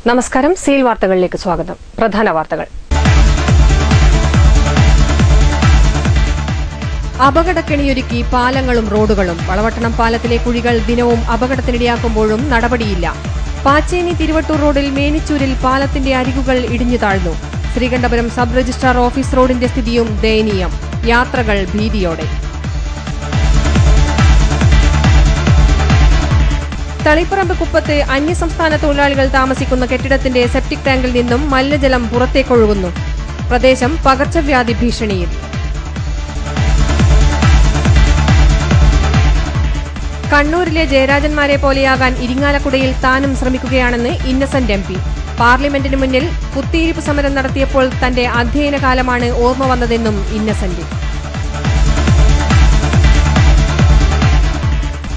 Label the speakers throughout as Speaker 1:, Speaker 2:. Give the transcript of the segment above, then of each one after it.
Speaker 1: നമസ്കാരം. സീൽ വാർത്തകളിലേക്ക് സ്വാഗതം. പ്രധാന വാർത്തകൾ. അപകടക്കെണിയൊരുക്കി പാലങ്ങളും റോഡുകളും. വളവട്ടണം പാലത്തിലെ കുഴികൾ ദിനവും അപകടത്തിനിടയാക്കുമ്പോഴും നടപടിയില്ല. പാച്ചേനി തിരുവട്ടൂർ റോഡിൽ മേനിച്ചൂരിൽ പാലത്തിന്റെ അരികുകൾ ഇടിഞ്ഞു താഴ്ന്നു. ശ്രീകണ്ഠപുരം സബ് രജിസ്ട്രാർ ഓഫീസ് റോഡിന്റെ സ്ഥിതിയും ദയനീയം. യാത്രകൾ ഭീതിയോടെ. തളിപ്പറമ്പ് കുപ്പത്ത് അന്യസംസ്ഥാന തൊഴിലാളികൾ താമസിക്കുന്ന കെട്ടിടത്തിന്റെ സെപ്റ്റിക് ടാങ്കിൽ നിന്നും മലിനജലം പുറത്തേക്കൊഴുകുന്നു. പ്രദേശം പകർച്ചവ്യാധി ഭീഷണിയിൽ. കണ്ണൂരിലെ ജയരാജന്മാരെ പോലെയാകാൻ ഇരിങ്ങാലക്കുടയിൽ താനും ശ്രമിക്കുകയാണെന്ന് ഇന്നസെന്റ് എം.പി. പാർലമെന്റിന് മുന്നിൽ കുത്തിയിരിപ്പ് സമരം നടത്തിയപ്പോൾ തന്റെ അധ്യയനകാലമാണ് ഓർമ്മ വന്നതെന്നും ഇന്നസെന്റ്.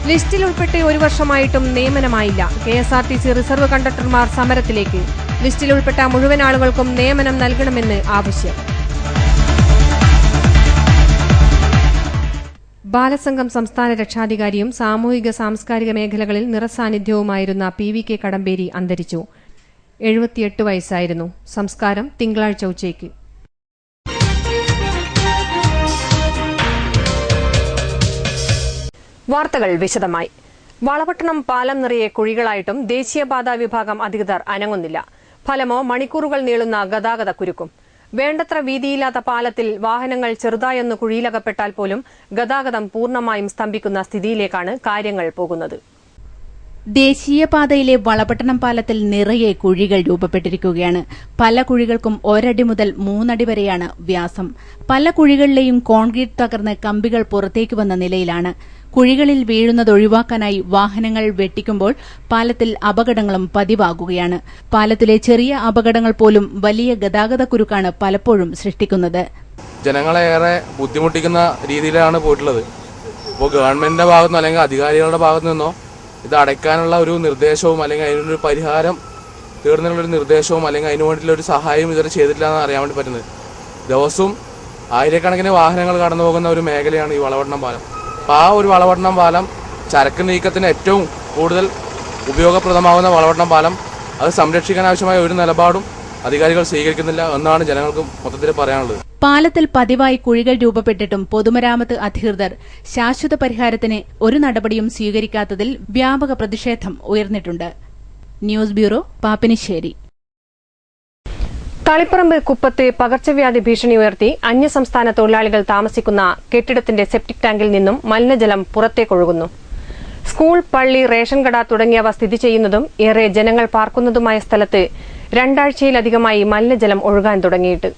Speaker 1: ലിസ്റ്റിൽ ഉൾപ്പെട്ട് ഒരു വർഷമായിട്ടും നിയമനമായില്ല. കെഎസ്ആർടിസി റിസർവ് കണ്ടക്ടർമാർ സമരത്തിലേക്ക്. ലിസ്റ്റിൽ ഉൾപ്പെട്ട മുഴുവൻ ആളുകൾക്കും നിയമനം നൽകണമെന്ന് ആവശ്യം. ബാലസംഘം സംസ്ഥാന രക്ഷാധികാരിയും സാമൂഹിക സാംസ്കാരിക മേഖലകളിൽ നിറസാന്നിധ്യവുമായിരുന്ന PVK കടമ്പേരി അന്തരിച്ചു. 78 വയസ്സായിരുന്നു. സംസ്കാരം തിങ്കളാഴ്ച ഉച്ചയ്ക്ക്. വാർത്തകൾ വിശദമായി. വളവട്ടണം പാലം നിറയെ കുഴികളായിട്ടും ദേശീയപാതാ വിഭാഗം അധികൃതർ അനങ്ങുന്നില്ല. ഫലമോ മണിക്കൂറുകൾ നീളുന്ന ഗതാഗത കുരുക്കും. വേണ്ടത്ര വീതിയില്ലാത്ത പാലത്തിൽ വാഹനങ്ങൾ ചെറുതായൊന്ന് കുഴിയിലകപ്പെട്ടാൽ പോലും ഗതാഗതം പൂർണ്ണമായും സ്തംഭിക്കുന്ന സ്ഥിതിയിലേക്കാണ് കാര്യങ്ങൾ പോകുന്നത്.
Speaker 2: ദേശീയപാതയിലെ വളപട്ടണം പാലത്തിൽ നിറയെ കുഴികൾ രൂപപ്പെട്ടിരിക്കുകയാണ്. പല കുഴികൾക്കും 1 അടി മുതൽ 3 അടി വരെയാണ് വ്യാസം. പല കുഴികളിലെയും കോൺക്രീറ്റ് തകർന്ന് കമ്പികൾ പുറത്തേക്ക് വന്ന നിലയിലാണ്. കുഴികളിൽ വീഴുന്നത് ഒഴിവാക്കാനായി വാഹനങ്ങൾ വെട്ടിക്കുമ്പോൾ പാലത്തിൽ അപകടങ്ങളും പതിവാകുകയാണ്. പാലത്തിലെ ചെറിയ അപകടങ്ങൾ പോലും വലിയ ഗതാഗതക്കുരുക്കാണ് പലപ്പോഴും സൃഷ്ടിക്കുന്നത്.
Speaker 3: ജനങ്ങളെ ഏറെ ബുദ്ധിമുട്ടിക്കുന്ന രീതിയിലാണ് പോയിട്ടുള്ളത്. ഇപ്പോൾ ഗവൺമെന്റിന്റെ ഭാഗത്തുനിന്നോ അല്ലെങ്കിൽ അധികാരികളുടെ ഭാഗത്തു നിന്നോ ഇത് അടയ്ക്കാനുള്ള ഒരു നിർദ്ദേശവും അല്ലെങ്കിൽ അതിനൊരു പരിഹാരം തീർന്നുള്ളൊരു നിർദ്ദേശവും അല്ലെങ്കിൽ അതിനു വേണ്ടിയുള്ള ഒരു സഹായവും ഇതുവരെ ചെയ്തിട്ടില്ല എന്ന് അറിയാൻ വേണ്ടി പറ്റുന്നത്. ദിവസവും ആയിരക്കണക്കിന് വാഹനങ്ങൾ കടന്നു പോകുന്ന ഒരു മേഖലയാണ് ഈ വളവട്ടണം പാലം. അപ്പോൾ ആ ഒരു വളവട്ടണം പാലം ചരക്ക് നീക്കത്തിന് ഏറ്റവും കൂടുതൽ ഉപയോഗപ്രദമാകുന്ന വളവട്ടണം പാലം അത് സംരക്ഷിക്കാൻ ആവശ്യമായ ഒരു നിലപാടും അധികാരികൾ സ്വീകരിക്കുന്നില്ല എന്നാണ് ജനങ്ങൾക്ക് മൊത്തത്തിൽ പറയാനുള്ളത്.
Speaker 2: പാലത്തിൽ പതിവായി കുഴികൾ രൂപപ്പെട്ടിട്ടും പൊതുമരാമത്ത് അധികൃതർ ശാശ്വത പരിഹാരത്തിന് ഒരു നടപടിയും സ്വീകരിക്കാത്തതിൽ വ്യാപക പ്രതിഷേധം ഉയർന്നിട്ടുണ്ട്. News bureau, Pappinissery.
Speaker 1: തളിപ്പറമ്പ് കുപ്പത്ത് പകർച്ചവ്യാധി ഭീഷണി ഉയർത്തി അന്യസംസ്ഥാന തൊഴിലാളികൾ താമസിക്കുന്ന കെട്ടിടത്തിന്റെ സെപ്റ്റിക് ടാങ്കിൽ നിന്നും മലിനജലം പുറത്തേക്കൊഴുകുന്നു. സ്കൂൾ, പള്ളി, റേഷൻ കട തുടങ്ങിയവ സ്ഥിതി ചെയ്യുന്നതും ഏറെ ജനങ്ങൾ പാർക്കുന്നതുമായ സ്ഥലത്ത് 2 ആഴ്ചയിലധികമായി മലിനജലം ഒഴുകാൻ തുടങ്ങിയിട്ട്.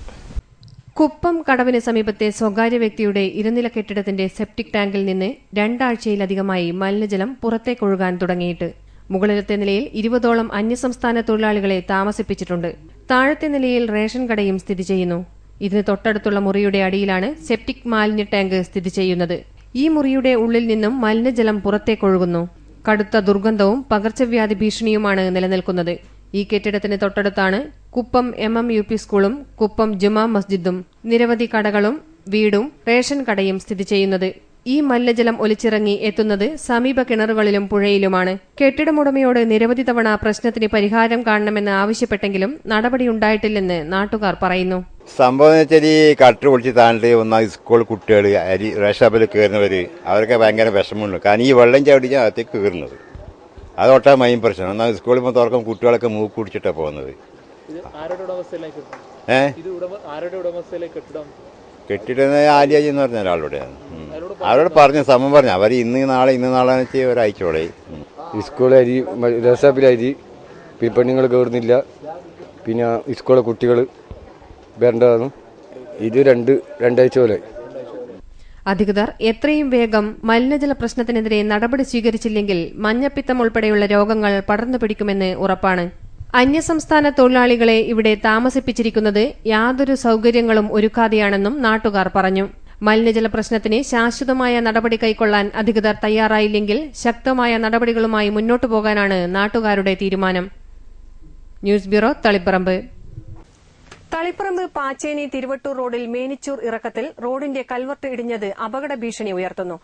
Speaker 1: കുപ്പം കടവിന് സമീപത്തെ സ്വകാര്യ വ്യക്തിയുടെ ഇരുനില കെട്ടിടത്തിന്റെ സെപ്റ്റിക് ടാങ്കിൽ നിന്ന് 2 ആഴ്ചയിലധികമായി മലിനജലം പുറത്തേക്കൊഴുകാൻ തുടങ്ങിയിട്ട്. മുകളിലത്തെ നിലയിൽ 20ഓളം അന്യസംസ്ഥാന തൊഴിലാളികളെ താമസിപ്പിച്ചിട്ടുണ്ട്. താഴത്തെ നിലയിൽ റേഷൻ കടയും സ്ഥിതി ചെയ്യുന്നു. ഇതിന് തൊട്ടടുത്തുള്ള മുറിയുടെ അടിയിലാണ് സെപ്റ്റിക് മാലിന്യ ടാങ്ക് സ്ഥിതി ചെയ്യുന്നത്. ഈ മുറിയുടെ ഉള്ളിൽ നിന്നും മലിനജലം പുറത്തേക്കൊഴുകുന്നു. കടുത്ത ദുർഗന്ധവും പകർച്ചവ്യാധി ഭീഷണിയുമാണ് നിലനിൽക്കുന്നത്. ഈ കെട്ടിടത്തിന് തൊട്ടടുത്താണ് കുപ്പം MMUP സ്കൂളും കുപ്പം ജുമാ മസ്ജിദും നിരവധി കടകളും വീടും റേഷൻ കടയും സ്ഥിതി ചെയ്യുന്നത്. ഈ മലിനജലം ഒലിച്ചിറങ്ങി എത്തുന്നത് സമീപ കിണറുകളിലും പുഴയിലുമാണ്. കെട്ടിടമുടമയോട് നിരവധി തവണ പ്രശ്നത്തിന് പരിഹാരം കാണണമെന്ന് ആവശ്യപ്പെട്ടെങ്കിലും നടപടിയുണ്ടായിട്ടില്ലെന്ന് നാട്ടുകാർ പറയുന്നു.
Speaker 4: സംഭവം എന്ന് വെച്ചാൽ ഈ കട്ടർ പൊളിച്ച് താണ്ടിട്ട് ഒന്നാമത് സ്കൂൾ കുട്ടികൾ റേഷാപ്പിൽ കയറുന്നവർ അവർക്ക് ഭയങ്കര വിഷമമുണ്ട്. കാരണം ഈ വെള്ളം ചവിടിച്ചാൽ അകത്തേക്ക് കയറുന്നത് അതൊട്ടാ മെയിൻ പ്രശ്നം. എന്നാൽ സ്കൂളിൽ ഇപ്പോൾ തുറക്കും കുട്ടികളൊക്കെ മൂക്ക് കുടിച്ചിട്ടാണ് പോകുന്നത്. കെട്ടിടം ആര്യാജി എന്ന് പറഞ്ഞ ഒരാളോടെയാണ്. അവരോട് പറഞ്ഞു സമയം പറഞ്ഞു. അവർ ഇന്ന് നാളെ വെച്ച് ഒരാഴ്ചയോടെ
Speaker 5: സ്കൂളിൽ അരി രസാപ്പിൽ അരി പിന്നെ പെണ്ണുങ്ങൾ കയറുന്നില്ല. പിന്നെ സ്കൂളിലെ കുട്ടികൾ വരേണ്ടതാണ്. ഇത് രണ്ടാഴ്ച പോലെ.
Speaker 1: അധികൃതർ എത്രയും വേഗം മലിനജല പ്രശ്നത്തിനെതിരെ നടപടി സ്വീകരിച്ചില്ലെങ്കിൽ മഞ്ഞപ്പിത്തം ഉൾപ്പെടെയുള്ള രോഗങ്ങൾ പടർന്നു പിടിക്കുമെന്ന് ഉറപ്പാണ്. അന്യസംസ്ഥാന തൊഴിലാളികളെ ഇവിടെ താമസിപ്പിച്ചിരിക്കുന്നത് യാതൊരു സൌകര്യങ്ങളും ഒരുക്കാതെയാണെന്നും നാട്ടുകാർ പറഞ്ഞു. മലിനജല പ്രശ്നത്തിന് ശാശ്വതമായ നടപടി കൈക്കൊള്ളാൻ അധികൃതർ തയ്യാറായില്ലെങ്കിൽ ശക്തമായ നടപടികളുമായി മുന്നോട്ടു പോകാനാണ് നാട്ടുകാരുടെ തീരുമാനം. News bureau, Taliparamba. തളിപ്പറമ്പ് പാച്ചേനി തിരുവട്ടൂർ റോഡിൽ മേനിച്ചൂർ ഇറക്കത്തിൽ റോഡിന്റെ കൽവർട്ട് ഇടിഞ്ഞത് അപകട ഭീഷണി ഉയർത്തുന്നു.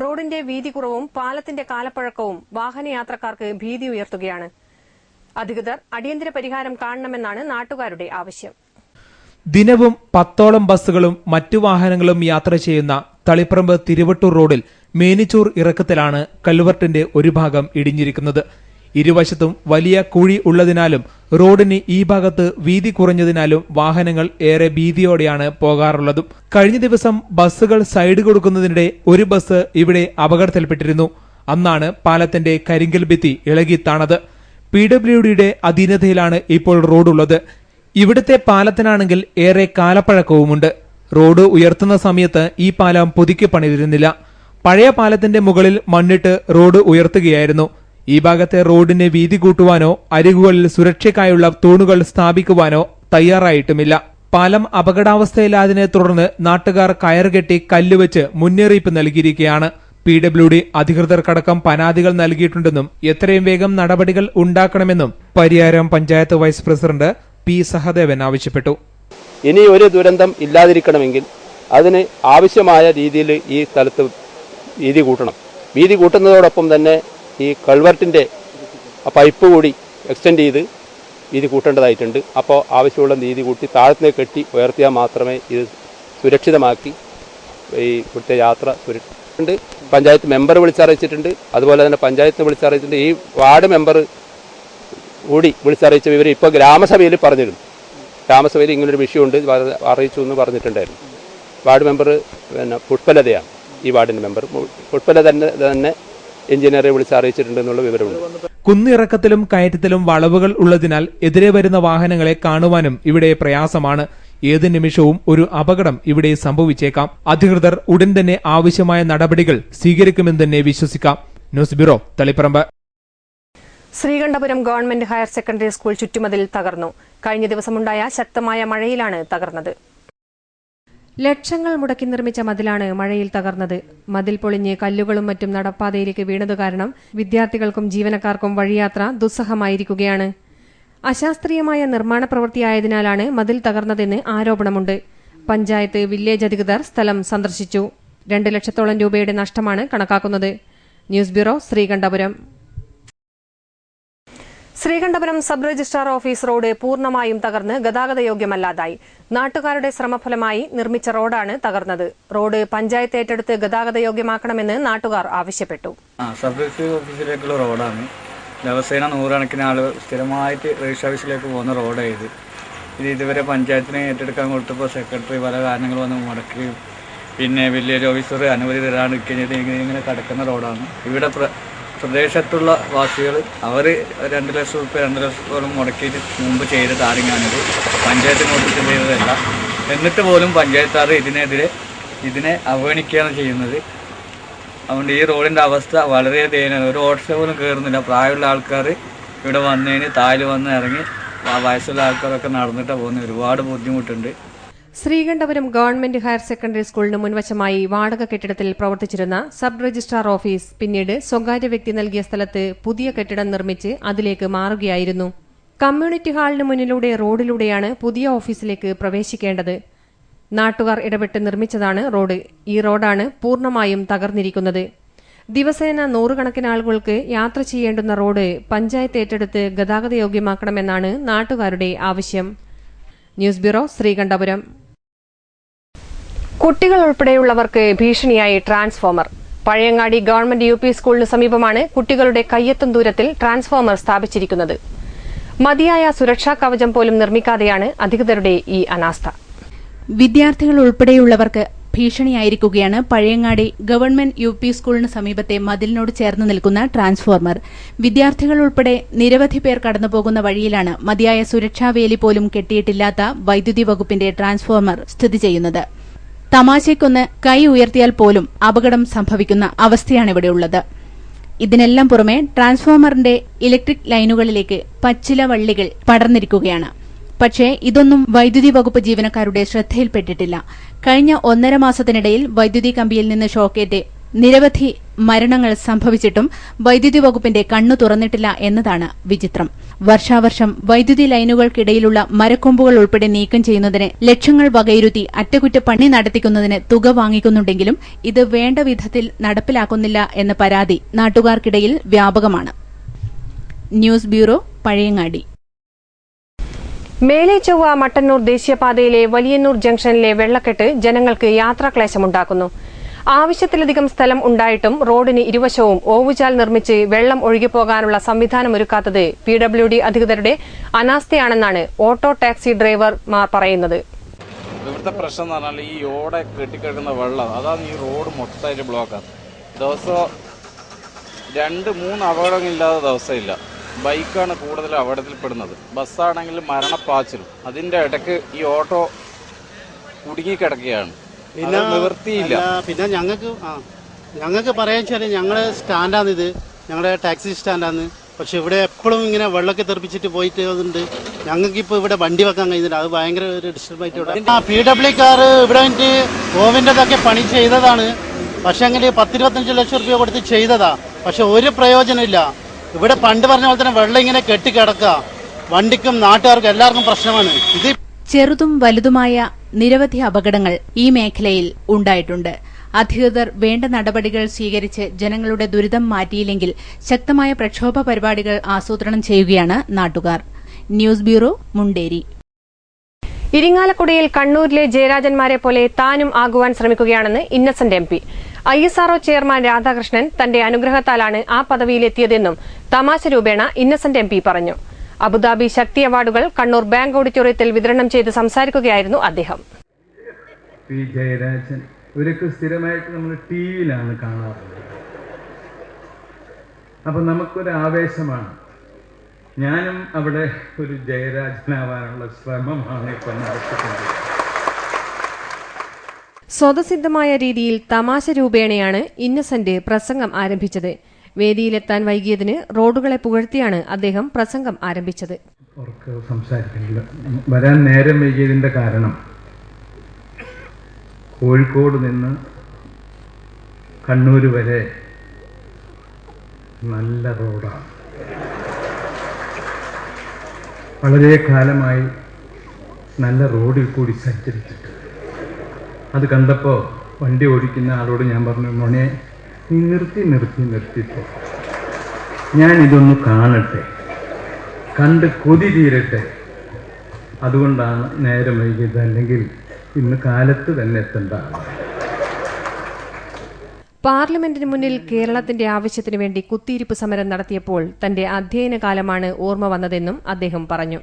Speaker 1: റോഡിന്റെ വീതി കുറവും പാലത്തിന്റെ കാലപ്പഴക്കവും വാഹനയാത്രക്കാർക്ക് ഭീതി ഉയർത്തുകയാണ്. അധികൃതർ അടിയന്തര പരിഹാരം കാണണമെന്നാണ് നാട്ടുകാരുടെ ആവശ്യം.
Speaker 6: ദിനവും 10ഓളം ബസ്സുകളും മറ്റു വാഹനങ്ങളും യാത്ര ചെയ്യുന്ന തളിപ്പറമ്പ് തിരുവട്ടൂർ റോഡിൽ മേനിച്ചൂർ ഇറക്കത്തിലാണ് കൽവർട്ടിന്റെ ഒരു ഭാഗം ഇടിഞ്ഞിരിക്കുന്നത്. ഇരുവശത്തും വലിയ കുഴി ഉള്ളതിനാലും റോഡിന് ഈ ഭാഗത്ത് വീതി കുറഞ്ഞതിനാലും വാഹനങ്ങൾ ഏറെ ഭീതിയോടെയാണ് പോകാറുള്ളതും. കഴിഞ്ഞ ദിവസം ബസ്സുകൾ സൈഡ് കൊടുക്കുന്നതിനിടെ ഒരു ബസ് ഇവിടെ അപകടത്തിൽപ്പെട്ടിരുന്നു. അന്നാണ് പാലത്തിന്റെ കരിങ്കൽ ഭിത്തി ഇളകി താണത്. PWDയുടെ അധീനതയിലാണ് ഇപ്പോൾ റോഡുള്ളത്. ഇവിടുത്തെ പാലത്തിനാണെങ്കിൽ ഏറെ കാലപ്പഴക്കവുമുണ്ട്. റോഡ് ഉയർത്തുന്ന സമയത്ത് ഈ പാലം പുതുക്കി പണിതിരുന്നില്ല. പഴയ പാലത്തിന്റെ മുകളിൽ മണ്ണിട്ട് റോഡ് ഉയർത്തുകയായിരുന്നു. ഈ ഭാഗത്തെ റോഡിന് വീതി കൂട്ടുവാനോ അരികുകളിൽ സുരക്ഷയ്ക്കായുള്ള തൂണുകൾ സ്ഥാപിക്കുവാനോ തയ്യാറായിട്ടുമില്ല. പാലം അപകടാവസ്ഥയിലായതിനെ തുടർന്ന് നാട്ടുകാർ കയറുകെട്ടി കല്ലുവെച്ച് മുന്നറിയിപ്പ് നൽകിയിരിക്കുകയാണ്. PWD അധികൃതർക്കടക്കം പരാതികൾ നൽകിയിട്ടുണ്ടെന്നും എത്രയും വേഗം നടപടികൾ ഉണ്ടാക്കണമെന്നും Pariyaram panchayat vice president P. Sahadevan ആവശ്യപ്പെട്ടു.
Speaker 7: ഇനി ഒരു ദുരന്തം ഇല്ലാതിരിക്കണമെങ്കിൽ അതിന് ആവശ്യമായ രീതിയിൽ ഈ സ്ഥലത്ത് വീതി കൂട്ടണം. വീതി കൂട്ടുന്നതോടൊപ്പം തന്നെ ഈ കൾവർട്ടിൻ്റെ പൈപ്പ് കൂടി എക്സ്റ്റെൻഡ് ചെയ്ത് വീതി കൂട്ടേണ്ടതായിട്ടുണ്ട്. അപ്പോൾ ആവശ്യമുള്ള വീതി കൂട്ടി താഴത്തേക്ക് കെട്ടി ഉയർത്തിയാൽ മാത്രമേ ഇത് സുരക്ഷിതമാക്കി ഈ ഇവിടുത്തെ യാത്ര സുരക്ഷിതമുണ്ട്. പഞ്ചായത്ത് മെമ്പർ വിളിച്ചറിയിച്ചിട്ടുണ്ട്. അതുപോലെ തന്നെ പഞ്ചായത്ത് വിളിച്ചറിയിച്ചിട്ടുണ്ട്. ഈ വാർഡ് മെമ്പർ കൂടി വിളിച്ചറിയിച്ച വിവരം ഇപ്പോൾ ഗ്രാമസഭയിൽ പറഞ്ഞിരുന്നു. ഗ്രാമസഭയിൽ ഇങ്ങനൊരു വിഷയമുണ്ട് അറിയിച്ചു എന്ന് പറഞ്ഞിട്ടുണ്ടായിരുന്നു. വാർഡ് മെമ്പർ പിന്നെ പുഷ്പലതയാണ് ഈ വാർഡിൻ്റെ മെമ്പർ. പുഷ്പലത തന്നെ എഞ്ചിനീയറെ വിളിച്ച് അറിയിച്ചിട്ടുണ്ടെന്നുള്ള വിവരമുണ്ട്.
Speaker 6: കുന്നിറക്കത്തിലും കയറ്റത്തിലും വളവുകൾ ഉള്ളതിനാൽ എതിരെ വരുന്ന വാഹനങ്ങളെ കാണുവാനും ഇവിടെ പ്രയാസമാണ്. ഏത് നിമിഷവും ഒരു അപകടം ഇവിടെ സംഭവിച്ചേക്കാം. അധികൃതർ ഉടൻ തന്നെ ആവശ്യമായ നടപടികൾ സ്വീകരിക്കുമെന്ന് തന്നെ വിശ്വസിക്കാം. News bureau, Taliparamba.
Speaker 1: Sreekandapuram government higher secondary school ചുറ്റുമതിൽ തകർന്നു. കഴിഞ്ഞ ദിവസമുണ്ടായ ശക്തമായ മഴയിലാണ് തകർന്നത്. ലക്ഷങ്ങൾ മുടക്കി നിർമ്മിച്ച മതിലാണ് മഴയിൽ തകർന്നത്. മതിൽ പൊളിഞ്ഞ് കല്ലുകളും മറ്റും നടപ്പാതയിലേക്ക് വീണതു കാരണം വിദ്യാർത്ഥികൾക്കും ജീവനക്കാർക്കും വഴിയാത്ര ദുസ്സഹമായിരിക്കുകയാണ്. അശാസ്ത്രീയമായ നിർമ്മാണ പ്രവൃത്തിയായതിനാലാണ് മതിൽ തകർന്നതെന്ന് ആരോപണമുണ്ട്. പഞ്ചായത്ത് വില്ലേജ് അധികൃതർ സ്ഥലം സന്ദർശിച്ചു. 2 ലക്ഷത്തോളം രൂപയുടെ നഷ്ടമാണ് കണക്കാക്കുന്നത്. News bureau, Sreekandapuram. Sreekandapuram sub registrar office road പൂർണ്ണമായും തകർന്ന് ഗതാഗതയോഗ്യമല്ലാതായി. നാട്ടുകാരുടെ ശ്രമഫലമായി നിർമ്മിച്ച റോഡാണ് തകർന്നത്. റോഡ് പഞ്ചായത്ത് ഏറ്റെടുത്ത് ഗതാഗതയോഗ്യമാക്കണമെന്ന് നാട്ടുകാർ ആവശ്യപ്പെട്ടു.
Speaker 8: സബ് രജിസ്ട്രാർ ഓഫീസിലേക്കുള്ള റോഡാണ്. ദിവസേന നൂറുകണക്കിന് ആളുകൾ സ്ഥിരമായിട്ട് രജിസ്റ്റർ ഓഫീസിലേക്ക് പോകുന്ന റോഡ് ഇത് ഇതുവരെ പഞ്ചായത്തിനെ ഏറ്റെടുക്കാൻ കൊടുത്തപ്പോൾ സെക്രട്ടറി പല കാരണങ്ങൾ വന്ന് മുടക്കുകയും പിന്നെ വില്ലേജ് ഓഫീസർ അനുമതി തരാണ്ടിരിക്കുന്നത് ഇങ്ങനെ കിടക്കുന്ന റോഡാണ്. ഇവിടെ പ്രദേശത്തുള്ള വാസികൾ അവർ 2 ലക്ഷം രൂപ 2 ലക്ഷത്തോളം മുടക്കിയിട്ട് മുമ്പ് ചെയ്ത കാര്യമാണിത്. പഞ്ചായത്തിന് കൊടുത്തിട്ട് ചെയ്തതല്ല. എന്നിട്ട് പോലും പഞ്ചായത്തുകാർ ഇതിനെ അവഗണിക്കുകയാണ് ചെയ്യുന്നത്. അതുകൊണ്ട് ഈ റോഡിൻ്റെ അവസ്ഥ വളരെ ദയനീയമാണ്. ഒരു ഓട്ടോറിക്ഷ പോലും കയറുന്നില്ല. പ്രായമുള്ള ആൾക്കാർ ഇവിടെ വന്നതിന് താഴെ വന്ന് ഇറങ്ങി വയസ്സുള്ള ആൾക്കാരൊക്കെ നടന്നിട്ടാണ് പോകുന്നത്. ഒരുപാട് ബുദ്ധിമുട്ടുണ്ട്.
Speaker 1: ശ്രീകണ്ഠപുരം ഗവൺമെന്റ് ഹയർ സെക്കൻഡറി സ്കൂളിന് മുൻവശമായി വാടക കെട്ടിടത്തിൽ പ്രവർത്തിച്ചിരുന്ന സബ് രജിസ്ട്രാർ ഓഫീസ് പിന്നീട് സ്വകാര്യ വ്യക്തി നൽകിയ സ്ഥലത്ത് പുതിയ കെട്ടിടം നിർമ്മിച്ച് അതിലേക്ക് മാറുകയായിരുന്നു. കമ്മ്യൂണിറ്റി ഹാളിന് മുന്നിലൂടെ റോഡിലൂടെയാണ് പുതിയ ഓഫീസിലേക്ക് പ്രവേശിക്കേണ്ടത്. നാട്ടുകാർ ഇടപെട്ട് നിർമ്മിച്ചതാണ് റോഡ്. ഈ റോഡാണ് പൂർണ്ണമായും തകർന്നിരിക്കുന്നത്. ദിവസേന 100 കണക്കിന് ആളുകൾക്ക് യാത്ര ചെയ്യേണ്ടുന്ന റോഡ് പഞ്ചായത്ത് ഏറ്റെടുത്ത് ഗതാഗതയോഗ്യമാക്കണമെന്നാണ് നാട്ടുകാരുടെ ആവശ്യം. News bureau, Sreekandapuram. കുട്ടികൾ ഉൾപ്പെടെയുള്ളവർക്ക് ഭീഷണിയായി ട്രാൻസ്ഫോമർ. പഴയങ്ങാടി ഗവൺമെന്റ് UP സ്കൂളിന് സമീപമാണ് കുട്ടികളുടെ കയ്യെത്തും ദൂരത്തിൽ ട്രാൻസ്ഫോമർ സ്ഥാപിച്ചിരിക്കുന്നത്. മതിയായ സുരക്ഷാ കവചം പോലും നിർമ്മിക്കാതെയാണ് അധികൃതരുടെ ഈ അനാസ്ഥ.
Speaker 2: വിദ്യാർത്ഥികൾ ഉൾപ്പെടെയുള്ളവർക്ക് ഭീഷണിയായിരിക്കുകയാണ് പഴയങ്ങാടി ഗവൺമെന്റ് UP സ്കൂളിന് സമീപത്തെ മതിലിനോട് ചേർന്ന് നിൽക്കുന്ന ട്രാൻസ്ഫോർമർ. വിദ്യാർത്ഥികൾ ഉൾപ്പെടെ നിരവധി പേർ കടന്നുപോകുന്ന വഴിയിലാണ് മതിയായ സുരക്ഷാവേലി പോലും കെട്ടിയിട്ടില്ലാത്ത വൈദ്യുതി വകുപ്പിന്റെ ട്രാൻസ്ഫോർമർ സ്ഥിതി ചെയ്യുന്നത്. തമാശയ്ക്കൊന്ന് കൈ ഉയർത്തിയാൽ പോലും അപകടം സംഭവിക്കുന്ന അവസ്ഥയാണിവിടെയുള്ളത്. ഇതിനെല്ലാം പുറമെ ട്രാൻസ്ഫോർമറിന്റെ ഇലക്ട്രിക് ലൈനുകളിലേക്ക് പച്ചില വള്ളികൾ പടർന്നിരിക്കുകയാണ്. പക്ഷേ ഇതൊന്നും വൈദ്യുതി വകുപ്പ് ജീവനക്കാരുടെ ശ്രദ്ധയിൽപ്പെട്ടിട്ടില്ല. കഴിഞ്ഞ 1.5 മാസത്തിനിടയിൽ വൈദ്യുതി കമ്പിയിൽ നിന്ന് ഷോക്കേറ്റ് നിരവധി മരണങ്ങൾ സംഭവിച്ചിട്ടും വൈദ്യുതി വകുപ്പിന്റെ കണ്ണു തുറന്നിട്ടില്ല എന്നതാണ് വിചിത്രം. വർഷാവർഷം വൈദ്യുതി ലൈനുകൾക്കിടയിലുള്ള മരക്കൊമ്പുകൾ ഉൾപ്പെടെ നീക്കം ചെയ്യുന്നതിന് ലക്ഷങ്ങൾ വകയിരുത്തി അറ്റകുറ്റപ്പണി നടത്തിക്കുന്നതിന് തുക വാങ്ങിക്കുന്നുണ്ടെങ്കിലും ഇത് വേണ്ട വിധത്തിൽ നടപ്പിലാക്കുന്നില്ല എന്ന പരാതി നാട്ടുകാർക്കിടയിൽ വ്യാപകമാണ്. News bureau, Pazhayangadi.
Speaker 1: മേലെ ചൊവ്വ മട്ടന്നൂർ ദേശീയപാതയിലെ വലിയന്നൂർ ജംഗ്ഷനിലെ വെള്ളക്കെട്ട് ജനങ്ങൾക്ക് യാത്രാക്ലേശമുണ്ടാക്കുന്നു. ആവശ്യത്തിലധികം സ്ഥലം ഉണ്ടായിട്ടും റോഡിന് ഇരുവശവും ഓവുചാൽ നിർമ്മിച്ച് വെള്ളം ഒഴുകിപ്പോകാനുള്ള സംവിധാനമൊരുക്കാത്തത് PWD അധികൃതരുടെ അനാസ്ഥയാണെന്നാണ് ഓട്ടോ ടാക്സി ഡ്രൈവർമാർ പറയുന്നത്.
Speaker 9: ഇവിടുത്തെ പ്രശ്നം എന്ന് പറഞ്ഞാൽ ഈ ഓടെ കെട്ടിക്കിടക്കുന്ന വെള്ളം അതാണ് ഈ റോഡ് മൊത്തമായിട്ട് ബ്ലോക്കാണ്. ദിവസവും 2-3 അപകടങ്ങളില്ലാത്ത ദിവസമില്ല. ബൈക്കാണ് കൂടുതൽ അപകടത്തിൽപ്പെടുന്നത്. ബസ്സാണെങ്കിൽ മരണപ്പാച്ചിലും. അതിൻ്റെ ഇടയ്ക്ക് ഈ ഓട്ടോ കുടുങ്ങിക്കിടക്കുകയാണ്. പിന്നെ നിവൃത്തിയില്ല.
Speaker 10: പിന്നെ ഞങ്ങൾക്ക് പറയാൻ വെച്ചാൽ ഞങ്ങൾ സ്റ്റാൻഡാണിത്, ഞങ്ങളുടെ ടാക്സി സ്റ്റാൻഡാണ്. പക്ഷെ ഇവിടെ എപ്പോഴും ഇങ്ങനെ വെള്ളമൊക്കെ തെറിപ്പിച്ചിട്ട് പോയിട്ട് ഉണ്ട്. ഞങ്ങൾക്കിപ്പോൾ ഇവിടെ വണ്ടി വെക്കാൻ കഴിയുന്നില്ല. അത് ഭയങ്കര ഒരു ഡിസ്റ്റർബായിട്ട് ഇവിടെ. PWD കാർ ഇവിടെ വന്നിട്ട് ഓവിൻ്റെതൊക്കെ പണി ചെയ്തതാണ്. പക്ഷെ അങ്ങനെ 10-25 ലക്ഷം രൂപ കൊടുത്ത് ചെയ്തതാ. പക്ഷെ ഒരു പ്രയോജനമില്ല. ഇവിടെ പണ്ട് പറഞ്ഞ പോലെ തന്നെ വെള്ളം ഇങ്ങനെ കെട്ടിക്കിടക്കുക. വണ്ടിക്കും നാട്ടുകാർക്കും എല്ലാവർക്കും പ്രശ്നമാണ്. ഇത്
Speaker 2: ചെറുതും വലുതുമായ നിരവധി അപകടങ്ങൾ ഈ മേഖലയിൽ ഉണ്ടായിട്ടുണ്ട്. അധികൃതർ വേണ്ട നടപടികൾ സ്വീകരിച്ച് ജനങ്ങളുടെ ദുരിതം മാറ്റിയില്ലെങ്കിൽ ശക്തമായ പ്രക്ഷോഭ പരിപാടികൾ ആസൂത്രണം ചെയ്യുകയാണ് നാട്ടുകാർ. News bureau, Munderi.
Speaker 1: ഇരിങ്ങാലക്കുടയിൽ കണ്ണൂരിലെ ജയരാജന്മാരെ പോലെ താനും ആകുവാൻ ശ്രമിക്കുകയാണെന്ന് Innocent MP. ISRO chairman Radhakrishnan തന്റെ അനുഗ്രഹത്താലാണ് ആ പദവിയിലെത്തിയതെന്നും തമാശ രൂപേണ ഇന്നസെന്റ് MP പറഞ്ഞു. അബുദാബി ശക്തി അവാർഡുകൾ കണ്ണൂർ ബാങ്ക് ഓഡിറ്റോറിയത്തിൽ വിതരണം ചെയ്ത് സംസാരിക്കുകയായിരുന്നു അദ്ദേഹം.
Speaker 11: ജയരാജൻ ഇവരൊക്കെ സ്ഥിരമായിട്ട് നമ്മൾ TV-യിലാണ് കാണാറുള്ളത്. അപ്പം നമുക്കൊരു ആവേശമാണ്. ഞാനും അവിടെ ഒരു ജയരാജനാവാനുള്ള ശ്രമമാണ് ഇപ്പം നടത്തിക്കുന്നത്.
Speaker 1: സ്വതസിദ്ധമായ രീതിയിൽ തമാശ രൂപേണയാണ് ഇന്നസെന്റ് പ്രസംഗം ആരംഭിച്ചത്. വേദിയിലെത്താൻ വൈകിയതിന് റോഡുകളെ പുകഴ്ത്തിയാണ് അദ്ദേഹം പ്രസംഗം ആരംഭിച്ചത്.
Speaker 11: വരാൻ നേരം വൈകിയതിന്റെ കാരണം കോഴിക്കോട് നിന്ന് കണ്ണൂർ വരെ നല്ല റോഡാണ്. വളരെ കാലമായി നല്ല റോഡിൽ കൂടി സഞ്ചരിച്ചിട്ട് അത് കണ്ടപ്പോൾ വണ്ടി ഓടിക്കുന്ന ആളോട് ഞാൻ പറഞ്ഞു, മോനെ നീ നിർത്തിപ്പോ ഞാനിതൊന്ന് കാണട്ടെ, കണ്ട് കൊതി തീരട്ടെ. അതുകൊണ്ടാണ് നേരം വൈകിയത്, അല്ലെങ്കിൽ ഇന്ന് കാലത്ത് തന്നെ എത്തേണ്ട ആളാണ്.
Speaker 1: പാർലമെന്റിന് മുന്നിൽ കേരളത്തിന്റെ ആവശ്യത്തിനു വേണ്ടി കുത്തിയിരിപ്പ് സമരം നടത്തിയപ്പോൾ തന്റെ അധ്യയന കാലമാണ് ഓർമ്മ വന്നതെന്നും അദ്ദേഹം പറഞ്ഞു.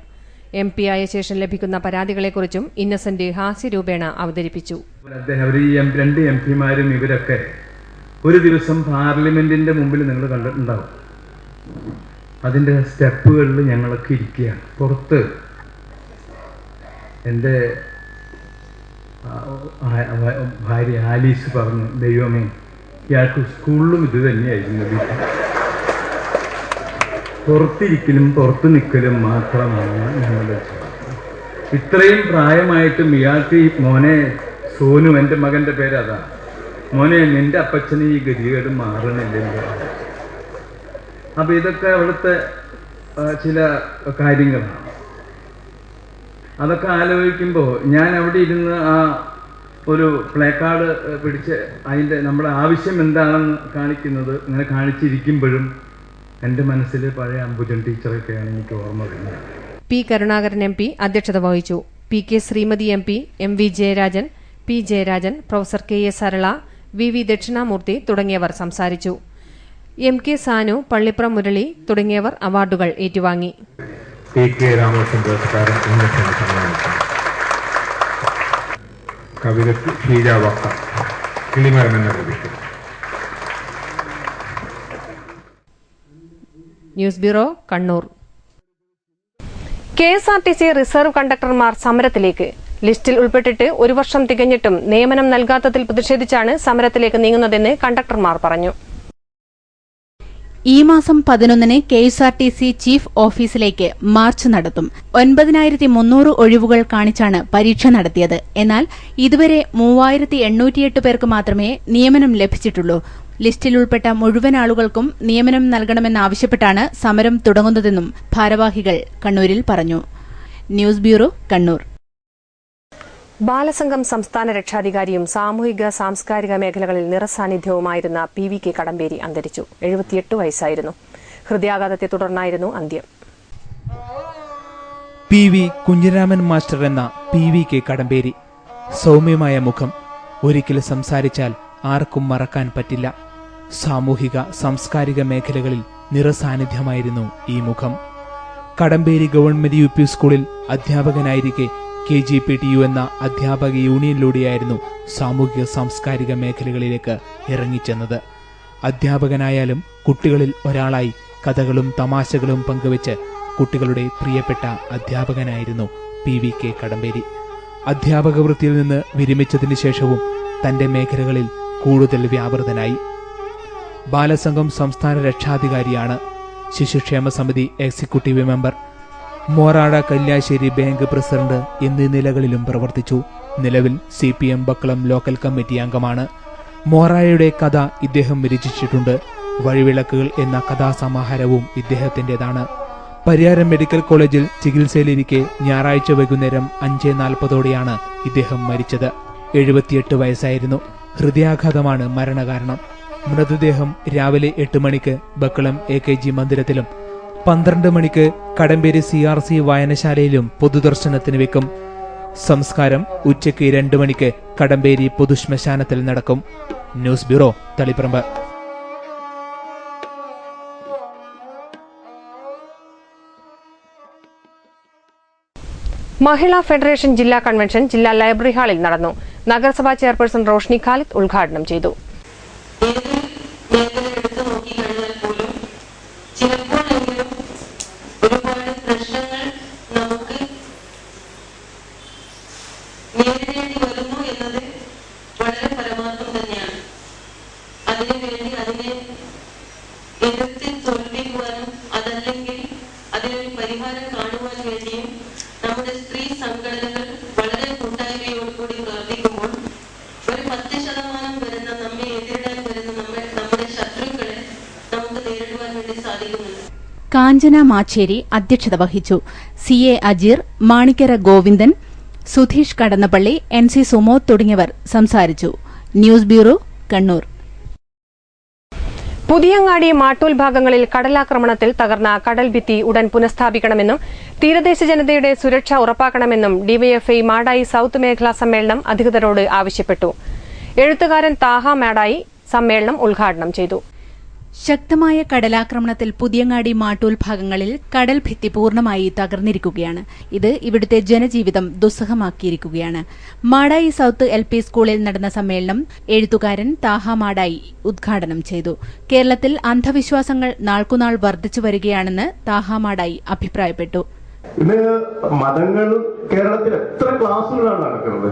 Speaker 1: MP ആയ ശേഷം ലഭിക്കുന്ന പരാതികളെക്കുറിച്ചും ഇന്നസെന്റ് ഹാസ്യരൂപേണ അവതരിപ്പിച്ചു.
Speaker 11: അദ്ദേഹം 2 MP-മാരും ഇവരൊക്കെ ഒരു ദിവസം പാർലമെന്റിന്റെ മുമ്പിൽ നിങ്ങൾ കണ്ടിട്ടുണ്ടാവും. അതിന്റെ സ്റ്റെപ്പുകളിൽ ഞങ്ങളൊക്കെ ഇരിക്കുകയാണ്. പുറത്ത് എൻ്റെ ഭാര്യ ആലീസ് പറഞ്ഞു, ദൈവമേ ഇയാൾക്ക് സ്കൂളിലും ഇത് തന്നെയായിരുന്നു. പുറത്തിരിക്കലും പുറത്തു നിൽക്കലും മാത്രമാണ് ഞങ്ങളുടെ. ഇത്രയും പ്രായമായിട്ടും ഇയാൾക്ക് ഈ മോനെ സോനു, എൻ്റെ മകൻ്റെ പേര് അതാണ്, മോനെ നിന്റെ അപ്പച്ചന് ഈ ഗതികേട് മാറണില്ലല്ലോ. അപ്പം ഇതൊക്കെ അവിടുത്തെ ചില കാര്യങ്ങളാണ്. അതൊക്കെ ആലോചിക്കുമ്പോൾ ഞാൻ അവിടെ ഇരുന്ന് ആ ഒരു പ്ലേ കാർഡ് പിടിച്ച് അതിൻ്റെ നമ്മുടെ ആവശ്യം എന്താണെന്ന് കാണിക്കുന്നത് ഇങ്ങനെ കാണിച്ചിരിക്കുമ്പോഴും എൻ്റെ മനസ്സിൽ പഴയ അംബുജൻ ടീച്ചറൊക്കെയാണ് എനിക്ക് ഓർമ്മ വരുന്നത്.
Speaker 1: P. കരുണാകരൻ MP അധ്യക്ഷത വഹിച്ചു. PK Sreemathi MP, MV Jayarajan, P. Jayarajan, professor KA Sarala, VV Dakshinamoorthy തുടങ്ങിയവർ സംസാരിച്ചു. MK സാനു, പള്ളിപ്പുറം മുരളി തുടങ്ങിയവർ അവാർഡുകൾ ഏറ്റുവാങ്ങി.
Speaker 12: PK രാമകൃഷ്ണൻ പുരസ്കാരം കവിതയ്ക്ക് ഷീജാവക്ക കിളിമരം എന്ന കൃതിക്ക്.
Speaker 1: News bureau, Kannur. KSRTC reserve കണ്ടക്ടർമാർ സമരത്തിലേക്ക്. ലിസ്റ്റിൽ ഉൾപ്പെട്ടിട്ട് 1 വർഷം തികഞ്ഞിട്ടും നിയമനം നൽകാത്തതിൽ പ്രതിഷേധിച്ചാണ് സമരത്തിലേക്ക് നീങ്ങുന്നതെന്ന് കണ്ടക്ടർമാർ പറഞ്ഞു.
Speaker 2: ഈ മാസം 11-ന് KSRTC ചീഫ് ഓഫീസിലേക്ക് മാർച്ച് നടത്തും. 9300 ഒഴിവുകൾ കാണിച്ചാണ് പരീക്ഷ നടത്തിയത്. എന്നാൽ ഇതുവരെ 3808 പേർക്ക് മാത്രമേ നിയമനം ലഭിച്ചിട്ടുള്ളൂ. ലിസ്റ്റിൽ ഉൾപ്പെട്ട മുഴുവൻ ആളുകൾക്കും നിയമനം നൽകണമെന്നാവശ്യപ്പെട്ടാണ് സമരം തുടങ്ങുന്നതെന്നും ഭാരവാഹികൾ കണ്ണൂരിൽ പറഞ്ഞു. News bureau, Kannur.
Speaker 1: ബാലസംഘം സംസ്ഥാന രക്ഷാധികാരിയും സാമൂഹിക സാംസ്കാരിക മേഖലകളിൽ നിറസാന്നിധ്യവുമായിരുന്ന PVK കടമ്പേരി അന്തരിച്ചു. 78 വയസ്സായിരുന്നു. ഹൃദയാഘാതത്തെ തുടർന്നായിരുന്നു അന്ത്യം.
Speaker 6: PV കുഞ്ഞിരാമൻ മാസ്റ്റർ എന്ന PVK കടമ്പേരി. സൗമ്യമായ മുഖം, ഒരിക്കൽ സംസാരിച്ചാൽ ആർക്കും മറക്കാൻ പറ്റില്ല. സാമൂഹിക സാംസ്കാരിക മേഖലകളിൽ നിറസാന്നിധ്യമായിരുന്നു ഈ മുഖം. കടമ്പേരി ഗവൺമെന്റ് UP സ്കൂളിൽ അധ്യാപകനായിരിക്കെ KGPTU എന്ന അധ്യാപക യൂണിയനിലൂടെയായിരുന്നു സാമൂഹിക സാംസ്കാരിക മേഖലകളിലേക്ക് ഇറങ്ങിച്ചെന്നത്. അധ്യാപകനായാലും കുട്ടികളിൽ ഒരാളായി കഥകളും തമാശകളും പങ്കുവെച്ച് കുട്ടികളുടെ പ്രിയപ്പെട്ട അധ്യാപകനായിരുന്നു PVK കടമ്പേരി. അധ്യാപക വൃത്തിയിൽ നിന്ന് വിരമിച്ചതിന് ശേഷവും തന്റെ മേഖലകളിൽ കൂടുതൽ വ്യാപൃതനായി. ബാലസംഘം സംസ്ഥാന രക്ഷാധികാരിയാണ്. ശിശുക്ഷേമ സമിതി executive member, Morazha Kalliasseri bank president എന്നീ നിലകളിലും പ്രവർത്തിച്ചു. നിലവിൽ CPM ബക്കളം ലോക്കൽ കമ്മിറ്റി അംഗമാണ്. മോറാഴയുടെ കഥ ഇദ്ദേഹം രചിച്ചിട്ടുണ്ട്. വഴിവിളക്കുകൾ എന്ന കഥാസമാഹാരവും ഇദ്ദേഹത്തിൻ്റെതാണ്. പരിയാരം മെഡിക്കൽ കോളേജിൽ ചികിത്സയിലിരിക്കെ ഞായറാഴ്ച വൈകുന്നേരം 5:40 ഇദ്ദേഹം മരിച്ചത്. 78 വയസ്സായിരുന്നു. ഹൃദയാഘാതമാണ് മരണകാരണം. മൃതദേഹം രാവിലെ 8 മണിക്ക് ബക്കളം AKG മന്ദിരത്തിലും 12 മണിക്ക് കടമ്പേരി CRC വായനശാലയിലും പൊതുദർശനത്തിന് വെക്കും. സംസ്കാരം ഉച്ചയ്ക്ക് 2 മണിക്ക് കടമ്പേരി പൊതുശ്മശാനത്തിൽ നടക്കും. News bureau, Taliparamba.
Speaker 1: Mahila federation ജില്ലാ കൺവെൻഷൻ ജില്ലാ ലൈബ്രറി ഹാളിൽ നടന്നു. നഗരസഭാ ചെയർപേഴ്സൺ റോഷ്നി ഖാലിദ് ഉദ്ഘാടനം ചെയ്തു.
Speaker 2: കാഞ്ചന മാച്ചേരി അധ്യക്ഷത വഹിച്ചു. CA അജീർ, മാണിക്കര ഗോവിന്ദൻ, സുധീഷ് കടന്നപ്പള്ളി, NC സുമോദ് തുടങ്ങിയവർ സംസാരിച്ചു. News bureau, Kannur.
Speaker 1: പുതിയങ്ങാടി മാട്ടൂൽ ഭാഗങ്ങളിൽ കടലാക്രമണത്തിൽ തകർന്ന കടൽ ഭിത്തി ഉടൻ പുനഃസ്ഥാപിക്കണമെന്നും തീരദേശ ജനതയുടെ സുരക്ഷ ഉറപ്പാക്കണമെന്നും DYFI മാടായി സൌത്ത് മേഖലാ സമ്മേളനം അധികൃതരോട് ആവശ്യപ്പെട്ടു. എഴുത്തുകാരൻ താഹ മാടായി സമ്മേളനം ഉദ്ഘാടനം ചെയ്തു.
Speaker 2: ശക്തമായ കടലാക്രമണത്തിൽ പുതിയങ്ങാടി മാട്ടൂൽ ഭാഗങ്ങളിൽ കടൽ ഭിത്തി പൂർണ്ണമായി തകർന്നിരിക്കുകയാണ്. ഇത് ഇവിടുത്തെ ജനജീവിതം ദുസ്സഹമാക്കിയിരിക്കുകയാണ്. മാടായി സൌത്ത് LP സ്കൂളിൽ നടന്ന സമ്മേളനം എഴുത്തുകാരൻ താഹ മാടായി ഉദ്ഘാടനം ചെയ്തു. കേരളത്തിൽ അന്ധവിശ്വാസങ്ങൾ നാൾക്കുനാൾ വർദ്ധിച്ചു വരികയാണെന്ന് താഹ മാടായി അഭിപ്രായപ്പെട്ടു.
Speaker 13: ഇന്ന് മതങ്ങൾ കേരളത്തിൽ എത്ര ക്ലാസുകളാണ് നടക്കുന്നത്?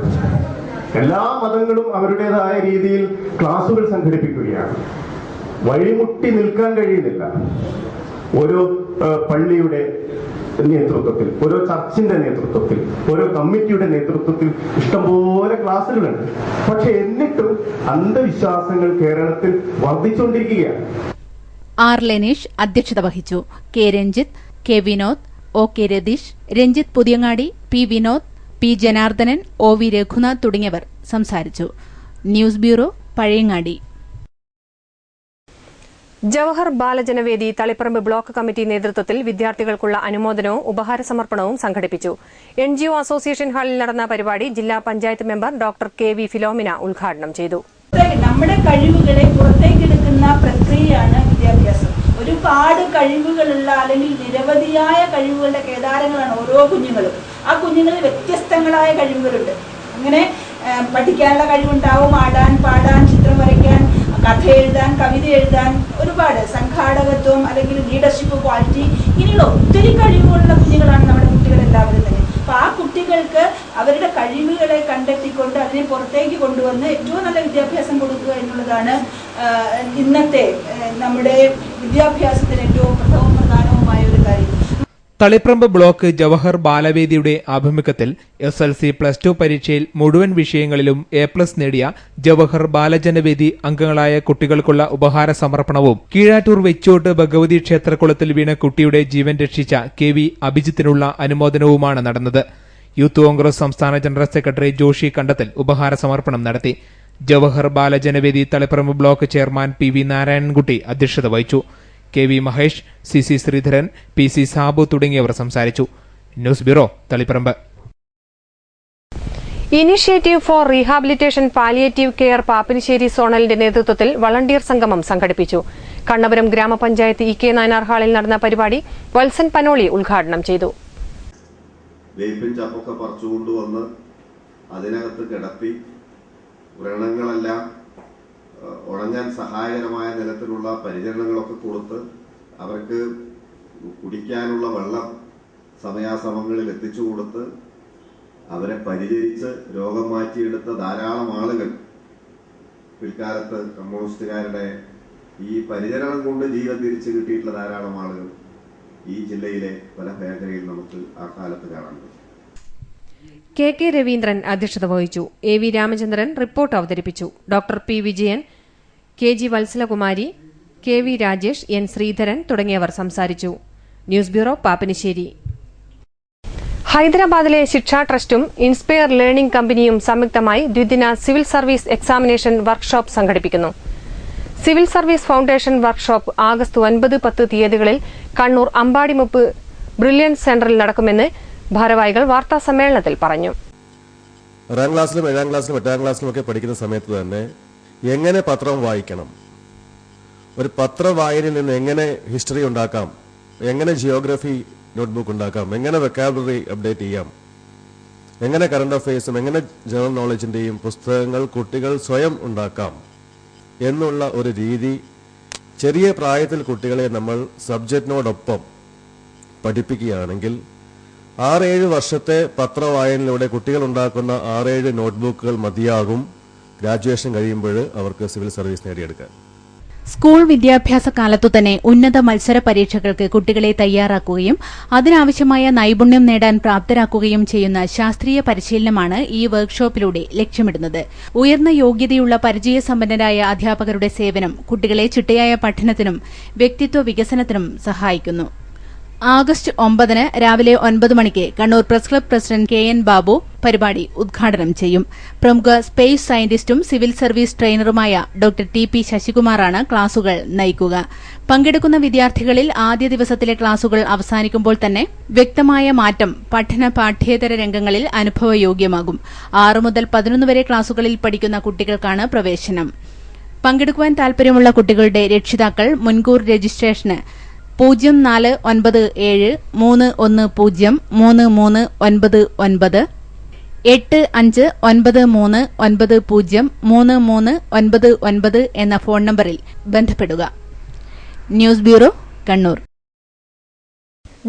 Speaker 13: എല്ലാ മതങ്ങളും അവരുടേതായ രീതിയിൽ ക്ലാസുകൾ സംഘടിപ്പിക്കുകയാണ്. വഴിമുട്ടി നിൽക്കാൻ കഴിയുന്നില്ല. ഓരോ പള്ളിയുടെ നേതൃത്വത്തിൽ, ഓരോ ചർച്ചിന്റെ നേതൃത്വത്തിൽ, ഓരോ കമ്മിറ്റിയുടെ നേതൃത്വത്തിൽ ഇഷ്ടംപോലെ ക്ലാസുകളുണ്ട്. പക്ഷെ എന്നിട്ടും അന്ധവിശ്വാസങ്ങൾ കേരളത്തിൽ വർദ്ധിച്ചുകൊണ്ടിരിക്കുകയാണ്.
Speaker 2: R ലെനീഷ് അധ്യക്ഷത വഹിച്ചു. K Ranjith, K Vinod, OK Ratheesh, Ranjith Puthiyangadi, P Vinod, P Janardhanan, OV Raghunath തുടങ്ങിയവർ സംസാരിച്ചു. News bureau, Pazhayangadi.
Speaker 1: Jawahar Balajanavedi Taliparamba block committee നേതൃത്വത്തിൽ വിദ്യാർത്ഥികൾക്കുള്ള അനുമോദനവും ഉപഹാര സമർപ്പണവും സംഘടിപ്പിച്ചു. NGO അസോസിയേഷൻ ഹാളിൽ നടന്ന പരിപാടി ജില്ലാ panchayat member doctor KV Philomina ഉദ്ഘാടനം ചെയ്തു.
Speaker 14: നമ്മുടെ കഴിവുകളെ പുറത്തേക്കെടുക്കുന്ന പ്രക്രിയയാണ് വിദ്യാഭ്യാസം. ഒരുപാട് കഴിവുകളുള്ള അല്ലെങ്കിൽ നിരവധിയായ കഴിവുകളുടെ കേദാരങ്ങളാണ് ഓരോ കുഞ്ഞുങ്ങളും. ആ കുഞ്ഞുങ്ങളിൽ വ്യത്യസ്തങ്ങളായ കഴിവുകളുണ്ട്. അങ്ങനെ പഠിക്കാനുള്ള കഴിവുണ്ടാവും, ആടാൻ, പാടാൻ, ചിത്രം വരയ്ക്കാൻ, കഥ എഴുതാൻ, കവിത എഴുതാൻ, ഒരുപാട് സംഘാടകത്വം അല്ലെങ്കിൽ ലീഡർഷിപ്പ് ക്വാളിറ്റി, ഇങ്ങനെയുള്ള ഒത്തിരി കഴിവുകളുള്ള കുഞ്ഞുങ്ങളാണ് നമ്മുടെ കുട്ടികളെല്ലാവരും തന്നെ. അപ്പൊ ആ കുട്ടികൾക്ക് അവരുടെ കഴിവുകളെ കണ്ടെത്തിക്കൊണ്ട് അതിനെ പുറത്തേക്ക് കൊണ്ടുവന്ന് ഏറ്റവും നല്ല വിദ്യാഭ്യാസം കൊടുക്കുക എന്നുള്ളതാണ് ഇന്നത്തെ നമ്മുടെ വിദ്യാഭ്യാസത്തിന് ഏറ്റവും പ്രധാനവുമായ ഒരു കാര്യം.
Speaker 6: തളിപ്പറമ്പ് ബ്ലോക്ക് ജവഹർ ബാലവേദിയുടെ ആഭിമുഖ്യത്തിൽ SLC+2 പരീക്ഷയിൽ മുഴുവൻ വിഷയങ്ങളിലും A+ നേടിയ ജവഹർ ബാലജനവേദി അംഗങ്ങളായ കുട്ടികൾക്കുള്ള ഉപഹാര സമർപ്പണവും കീഴാറ്റൂർ വെച്ചോട്ട് ഭഗവതി ക്ഷേത്രക്കുളത്തിൽ വീണ കുട്ടിയുടെ ജീവൻ രക്ഷിച്ച KV അഭിജിത്തിനുള്ള അനുമോദനവുമാണ് നടന്നത്. യൂത്ത് കോൺഗ്രസ് സംസ്ഥാന ജനറൽ സെക്രട്ടറി ജോഷി കണ്ടത്തിൽ ഉപഹാര സമർപ്പണം നടത്തി. Jawahar Balajanavedi Taliparamba block chairman PV Narayanankutty അധ്യക്ഷത വഹിച്ചു. KV Mahesh, CC Sreedharan, PC Sabu തുടങ്ങിയവർ സംസാരിച്ചു. News bureau, Taliparamba.
Speaker 1: Initiative for rehabilitation palliative care Pappinissery സോണലിന്റെ നേതൃത്വത്തിൽ വളണ്ടിയർ സംഗമം സംഘടിപ്പിച്ചു. കണ്ണപുരം ഗ്രാമപഞ്ചായത്ത് ഇ.കെ. നായനാർ ഹാളിൽ നടന്ന പരിപാടി വത്സൻ പനോളി ഉദ്ഘാടനം ചെയ്തു.
Speaker 15: വേപ്പിൻ ചപ്പൊക്കെ പറിച്ചുകൊണ്ടുവന്ന് അതിനകത്ത് കിടത്തി വ്രണങ്ങളെല്ലാം ഉണങ്ങാൻ സഹായകരമായ നിലത്തിലുള്ള പരിചരണങ്ങളൊക്കെ കൊടുത്ത് അവർക്ക് കുടിക്കാനുള്ള വെള്ളം സമയാസമയങ്ങളിൽ എത്തിച്ചു കൊടുത്ത് അവരെ പരിചരിച്ച് രോഗം മാറ്റിയെടുത്ത ധാരാളം ആളുകൾ പിൽക്കാലത്ത് കമ്മ്യൂണിസ്റ്റുകാരുടെ ഈ പരിചരണം കൊണ്ട് ജീവൻ തിരിച്ചു കിട്ടിയിട്ടുള്ള ധാരാളം ആളുകൾ ഈ ജില്ലയിലെ പല മേഖലയിൽ നമുക്ക് ആ കാലത്ത് കാണാൻ.
Speaker 1: കെ രവീന്ദ്രൻ അധ്യക്ഷത വഹിച്ചു. എ.വി. രാമചന്ദ്രൻ റിപ്പോർട്ട് അവതരിപ്പിച്ചു. Doctor P Vijayan, K G. Valsalakumari, K V. Rajesh, N. Sreedharan തുടങ്ങിയവർ സംസാരിച്ചു. News bureau, Pappinissery. ഹൈദരാബാദിലെ ശിക്ഷാ ട്രസ്റ്റും ഇൻസ്പയർ ലേണിംഗ് കമ്പനിയും സംയുക്തമായി ദ്വിദിന സിവിൽ സർവീസ് എക്സാമിനേഷൻ വർക്ക്ഷോപ്പ് സംഘടിപ്പിക്കുന്നു. Civil service foundation workshop August 9-10 തീയതികളിൽ കണ്ണൂർ അമ്പാടിമുപ്പ് ബ്രില്യൻസ് സെന്ററിൽ നടക്കുമെന്ന് ഭാരവാഹികൾ വാർത്താസമ്മേളനത്തിൽ പറഞ്ഞു.
Speaker 16: 6ാം ക്ലാസ്സിലും 7ാം ക്ലാസ്സിലും 8ാം ക്ലാസ്സിലും ഒക്കെ പഠിക്കുന്ന സമയത്ത് തന്നെ എങ്ങനെ പത്രം വായിക്കണം, ഒരു പത്ര വായനയിൽ നിന്ന് എങ്ങനെ ഹിസ്റ്ററി ഉണ്ടാക്കാം, എങ്ങനെ ജിയോഗ്രഫി നോട്ട്ബുക്ക് ഉണ്ടാക്കാം, എങ്ങനെ വെക്കാബുലറി അപ്ഡേറ്റ് ചെയ്യാം, എങ്ങനെ കറണ്ട് അഫയേഴ്സും എങ്ങനെ ജനറൽ നോളജിന്റെയും പുസ്തകങ്ങൾ കുട്ടികൾ സ്വയം ഉണ്ടാക്കാം എന്നുള്ള ഒരു രീതി ചെറിയ പ്രായത്തിൽ കുട്ടികളെ നമ്മൾ സബ്ജക്റ്റിനോടൊപ്പം പഠിപ്പിക്കുകയാണെങ്കിൽ 6-7 വർഷത്തെ പത്രവായനയിലൂടെ കുട്ടികൾ ഉണ്ടാക്കുന്ന 6-7 നോട്ട്ബുക്കുകൾ മതിയാകും ഗ്രാജുവേഷൻ കഴിയുമ്പോൾ അവർക്ക് സിവിൽ സർവീസ് നേടിയെടുക്കാൻ.
Speaker 2: സ്കൂൾ വിദ്യാഭ്യാസ കാലത്തു തന്നെ ഉന്നത മത്സര പരീക്ഷകൾക്ക് കുട്ടികളെ തയ്യാറാക്കുകയും അതിനാവശ്യമായ നൈപുണ്യം നേടാൻ പ്രാപ്തരാക്കുകയും ചെയ്യുന്ന ശാസ്ത്രീയ പരിശീലനമാണ് ഈ വർക്ക്ഷോപ്പിലൂടെ ലക്ഷ്യമിടുന്നത്. ഉയർന്ന യോഗ്യതയുള്ള പരിചയസമ്പന്നരായ അധ്യാപകരുടെ സേവനം കുട്ടികളെ ചിട്ടയായ പഠനത്തിനും വ്യക്തിത്വ വികസനത്തിനും സഹായിക്കുന്നു. ആഗസ്റ്റ് 9 രാവിലെ 9 മണിക്ക് Kannur press club president K N. Babu പരിപാടി ഉദ്ഘാടനം ചെയ്യും. പ്രമുഖ സ്പേസ് സയന്റിസ്റ്റും സിവിൽ സർവീസ് ട്രെയിനറുമായ ഡോക്ടർ ടി.പി. ശശികുമാറാണ് ക്ലാസുകൾ നയിക്കുക. പങ്കെടുക്കുന്ന വിദ്യാർത്ഥികളിൽ ആദ്യ ദിവസത്തിലെ ക്ലാസുകൾ അവസാനിക്കുമ്പോൾ തന്നെ വ്യക്തമായ മാറ്റം പഠന പാഠ്യേതര രംഗങ്ങളിൽ അനുഭവയോഗ്യമാകും. 6 മുതൽ 11 വരെ ക്ലാസുകളിൽ പഠിക്കുന്ന കുട്ടികൾക്കാണ് പ്രവേശനം. പങ്കെടുക്കുവാൻ താൽപര്യമുള്ള കുട്ടികളുടെ രക്ഷിതാക്കൾ മുൻകൂർ രജിസ്ട്രേഷന് 0410310339 8593903399 എന്ന ഫോൺ നമ്പറിൽ ബന്ധപ്പെടുക. News bureau, Kannur.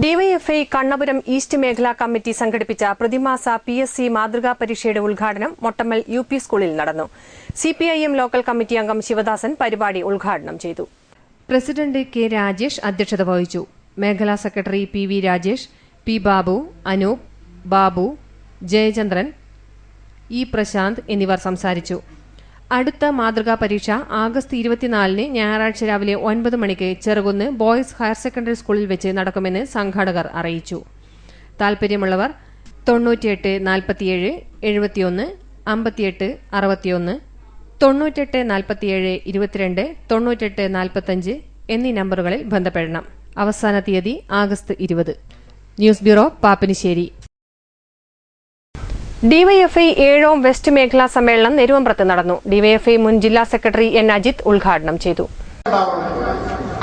Speaker 1: DYFI Kannapuram east മേഖലാ കമ്മിറ്റി സംഘടിപ്പിച്ച പ്രതിമാസ PSC മാതൃകാ പരീക്ഷയുടെ ഉദ്ഘാടനം മൊട്ടമ്മൽ UP സ്കൂളിൽ നടന്നു. CPIM ലോക്കൽ കമ്മിറ്റി അംഗം ശിവദാസൻ പരിപാടി ഉദ്ഘാടനം ചെയ്തു. President K. രാജേഷ് അധ്യക്ഷത വഹിച്ചു. മേഖലാ secretary PV Rajesh, P. Babu, Anoop, Babu, Jayachandran, E. Prashanth എന്നിവർ സംസാരിച്ചു. അടുത്ത മാതൃകാ പരീക്ഷ ആഗസ്റ്റ് 24 ഞായറാഴ്ച രാവിലെ 9 മണിക്ക് ചെറുകുന്ന് ബോയ്സ് ഹയർ സെക്കൻഡറി സ്കൂളിൽ വെച്ച് നടക്കുമെന്ന് സംഘാടകർ അറിയിച്ചു. താൽപര്യമുള്ളവർ 98 47 71 58 61 98 47 22 98 45 എന്നീ നമ്പറുകളിൽ ബന്ധപ്പെടണം. അവസാന തീയതി August 20. News bureau, Pappinisseri. DYFI 7ാം വെസ്റ്റ് മേഖലാ സമ്മേളനം നെരുവമ്പ്രത്ത് നടന്നു. ഡിവൈഎഫ്ഐ മുൻ ജില്ലാ സെക്രട്ടറി N. അജിത് ഉദ്ഘാടനം ചെയ്തു.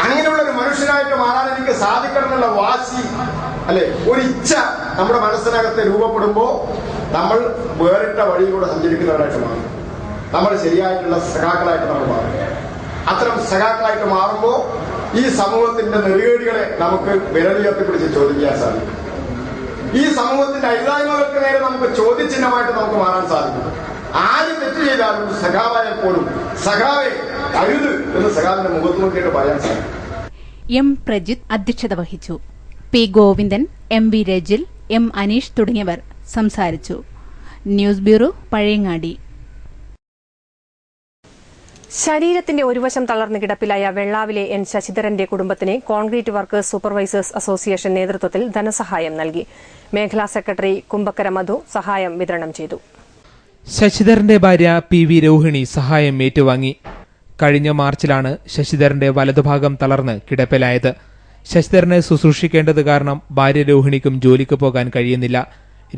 Speaker 17: അങ്ങനെയുള്ള ഒരു മനുഷ്യനായിട്ട് മാറാൻ എനിക്ക് സാധിക്കണമെന്നുള്ള വാശി, അല്ലെ, ഒരു ഇച്ഛ നമ്മുടെ മനസ്സിനകത്ത് രൂപപ്പെടുമ്പോൾ നമ്മൾ വേറിട്ട വഴിയിലൂടെ സഞ്ചരിക്കുന്നവരായിട്ട് മാറും. നമ്മൾ ശരിയായിട്ടുള്ള സഖാക്കളായിട്ട് നമ്മൾ മാറും. അത്തരം സഖാക്കളായിട്ട് മാറുമ്പോൾ ഈ സമൂഹത്തിന്റെ നെറുകേടുകളെ നമുക്ക് വിരലുയർത്തിപ്പിടിച്ച് ചോദിക്കാൻ സാധിക്കും. ഈ സമൂഹത്തിന്റെ അരുതായ്മകൾക്ക് നേരെ നമുക്ക് ചോദ്യചിഹ്നമായിട്ട് നമുക്ക് മാറാൻ സാധിക്കും. ആര് തെറ്റ് ചെയ്താലും സഖാവായാൽ പോലും സഖാവെ അരുത് എന്ന് സഖാവിന്റെ മുഖത്ത് നോക്കിയിട്ട് പറയാൻ സാധിക്കും.
Speaker 2: M. പ്രജിത്ത് അധ്യക്ഷത വഹിച്ചു. P. Govindan, M. V. Rajil, M. Aneesh തുടങ്ങിയവർ സംസാരിച്ചു. News bureau, Pazhayangadi.
Speaker 1: ശരീരത്തിന്റെ ഒരു വശം തളർന്ന് കിടപ്പിലായ വെള്ളാവിലെ N. ശശിധരന്റെ കുടുംബത്തിന് കോൺക്രീറ്റ് വർക്കേഴ്സ് സൂപ്പർവൈസേഴ്സ് അസോസിയേഷൻ നേതൃത്വത്തിൽ ധനസഹായം നൽകി. മേഖലാ സെക്രട്ടറി കുമ്പക്കര മധു സഹായം വിതരണം ചെയ്തു.
Speaker 6: ശശിധരന്റെ ഭാര്യ PV രോഹിണി സഹായം ഏറ്റുവാങ്ങി. കഴിഞ്ഞ മാർച്ചിലാണ് ശശിധരന്റെ വലതുഭാഗം തളർന്ന് കിടപ്പിലായത്. ശശിധരനെ ശുശ്രൂഷിക്കേണ്ടത് കാരണം ഭാര്യ രോഹിണിക്കും ജോലിക്ക് പോകാൻ കഴിയുന്നില്ല.